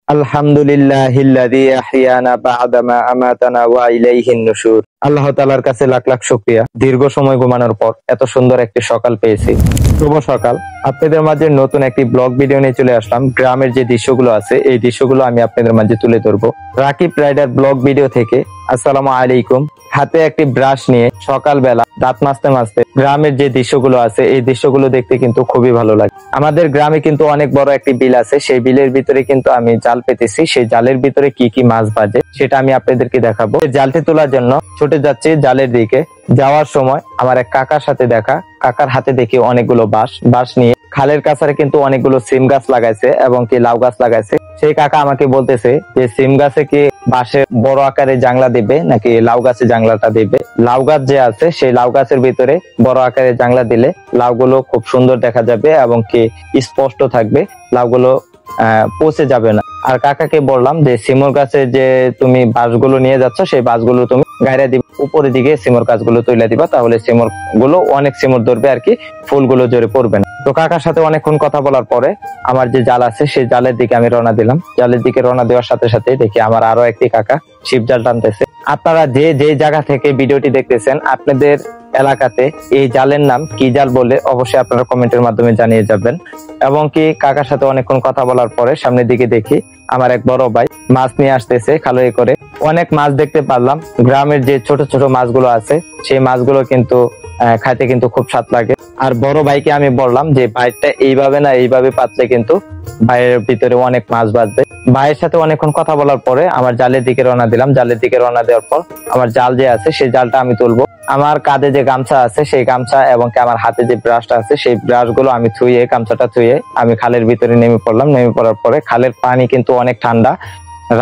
আলহামদুলিল্লাহিল্লাযী আহইয়ানা বা'দা মা আমাতানা ওয়া ইলাইহিন নুশুর। আল্লাহ তাআলার কাছে লাখ লাখ শুকরিয়া, দীর্ঘ সময় ঘুমানোর পর এত সুন্দর একটি সকাল পেয়েছি। শুভ সকাল। আপনাদের মাঝে নতুন একটি ব্লগ ভিডিও নিয়ে চলে আসলাম। গ্রামের যে দৃশ্যগুলো আছে এই দৃশ্যগুলো আমি আপনাদের মাঝে তুলে ধরবো। রাকিব রাইডার ব্লগ ভিডিও থেকে আসসালামু আলাইকুম। হাতে একটি ব্রাশ নিয়ে সকালবেলা দাঁত মাজতে মাজতে গ্রামের যে দৃশ্যগুলো আছে এই দৃশ্যগুলো দেখতে কিন্তু খুবই ভালো লাগে। আমাদের গ্রামে কিন্তু অনেক বড় একটি বিল আছে, সেই বিলের ভিতরে কিন্তু আমি জাল পেতেছি। সেই জালের ভিতরে কি কি মাছ বাজে সেটা আমি আপনাদেরকে দেখাবো। জালটি তোলার জন্য ছুটে যাচ্ছি জালের দিকে। যাওয়ার সময় আমার এক কাকার সাথে দেখা। কাকার হাতে দেখি অনেকগুলো বাঁশ নিয়ে খালের কাছারে কিন্তু অনেকগুলো সিম গাছ লাগাইছে এবং কি লাউ গাছ লাগাইছে। সেই কাকা আমাকে বলতেছে যে সিম গাছে কি বাঁশে বড় আকারে জাংলা দিবে নাকি লাউ গাছে জাংলাটা দিবে। লাউ গাছ যে আছে সেই লাউ গাছের ভিতরে বড় আকারে জাংলা দিলে লাউগুলো খুব সুন্দর দেখা যাবে এবং কি স্পষ্ট থাকবে, লাউগুলো পচে যাবে না। আর কাকাকে বললাম যে সিমর গাছে যে তুমি বাঁশগুলো নিয়ে যাচ্ছ সেই বাঁশগুলো তুমি গায়রা দিবে, উপরের দিকে সিমর গাছগুলো তুলে দিবা, তাহলে সিমর গুলো অনেক সিমর ধরবে আর কি, ফুলগুলো জোরে পড়বে না। তো কাকার সাথে অনেকক্ষণ কথা বলার পরে আমার যে জাল আছে সেই জালের দিকে আমি রওনা দিলাম। জালের দিকে রওনা দেওয়ার সাথে সাথে দেখি আমার আরো একটি কাকা ছিপ জাল টানতেছে। আপনারা যে জায়গা থেকে ভিডিওটি দেখতেছেন আপনাদের এলাকাতে এই জালের নাম কি জাল বলে অবশ্যই আপনারা কমেন্টের মাধ্যমে জানিয়ে যাবেন। এবং কি কাকার সাথে অনেকক্ষণ কথা বলার পরে সামনের দিকে দেখি আমার এক বড় ভাই মাছ নিয়ে আসতেছে খালয়ে করে। অনেক মাছ দেখতে পারলাম। গ্রামের যে ছোট ছোট মাছগুলো আছে সেই মাছগুলো কিন্তু খাইতে কিন্তু খুব স্বাদ লাগে। আর বড় ভাইকে আমি বললাম যে ভাইটা এইভাবে না এইভাবে পাতলে কিন্তু ভাইয়ের ভিতরে অনেক মাছ বাঁচবে। ভাইয়ের সাথে অনেকক্ষণ কথা বলার পরে আমার জালের দিকে রওনা দিলাম। জালের দিকে রওনা দেওয়ার পর আমার জাল যে আছে সেই জালটা আমি তুলবো। আমার কাঁধে যে গামছা আছে সেই গামছা এবং আমার হাতে যে ব্রাশটা আছে সেই ব্রাশ গুলো আমি থুয়ে গামছাটা থুয়ে আমি খালের ভিতরে নেমে পড়লাম। নেমে পড়ার পরে খালের পানি কিন্তু অনেক ঠান্ডা,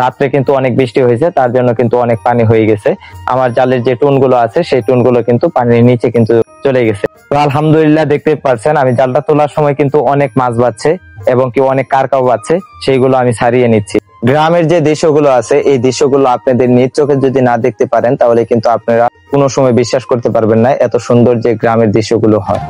রাত্রে কিন্তু অনেক বৃষ্টি হয়েছে, তার জন্য কিন্তু অনেক পানি হয়ে গেছে। আমার জালের যে টুনগুলো আছে সেই টুনগুলো কিন্তু পানির নিচে কিন্তু চলে গেছে। তো আলহামদুলিল্লাহ দেখতে পাচ্ছেন আমি জালটা তোলার সময় কিন্তু অনেক মাছ বাজছে এবং কি অনেক কারকাও বাজছে, সেইগুলো আমি ছাড়িয়ে নিচ্ছি। গ্রামের যে দৃশ্যগুলো আছে এই দৃশ্যগুলো আপনাদের নিজ চোখে যদি না দেখতে পারেন তাহলে কিন্তু আপনারা কোনো সময় বিশ্বাস করতে পারবেন না এত সুন্দর যে গ্রামের দৃশ্যগুলো হয়।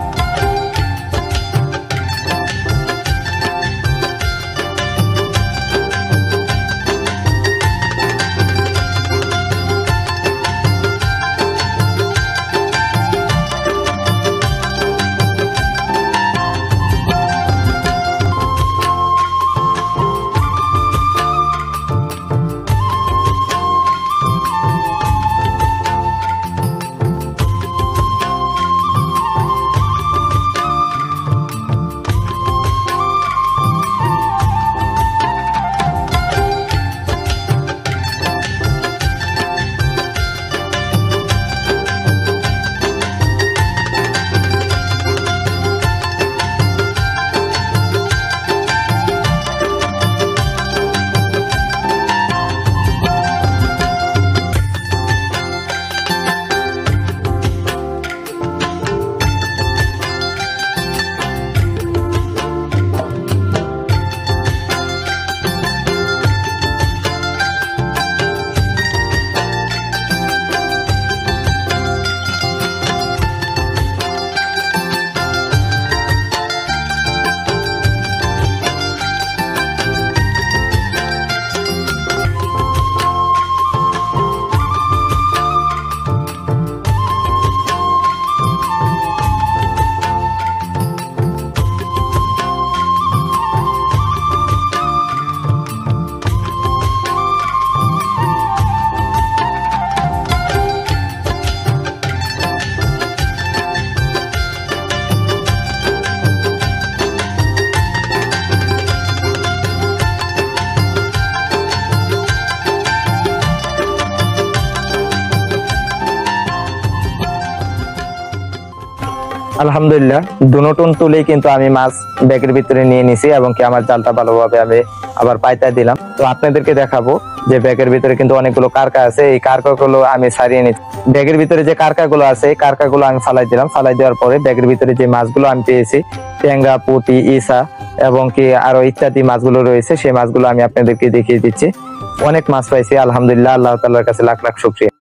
আলহামদুলিল্লাহ দুটোন তুলেই কিন্তু আমি মাছ ব্যাগের ভিতরে নিয়ে নিছি এবং কি আমার জালটা ভালোভাবে আমি আবার পাইতা দিলাম। তো আপনাদেরকে দেখাবো যে ব্যাগের ভিতরে কিন্তু অনেকগুলো কারকা আছে, এই কারকাগুলো আমি ছাড়িয়ে নিচ্ছি। ব্যাগের ভিতরে যে কারকাগুলো আছে এই কারকাগুলো আমি ফালাই দিলাম। ফালাই দেওয়ার পরে ব্যাগের ভিতরে যে মাছগুলো আমি পেয়েছি ট্যাংরা, পুঁটি, ইসা এবং কি আরো ইত্যাদি মাছগুলো রয়েছে সেই মাছগুলো আমি আপনাদেরকে দেখিয়ে দিচ্ছি। অনেক মাছ পাইছি আলহামদুলিল্লাহ, আল্লাহ তাআলার কাছে লাখ লাখ শুকরিয়া।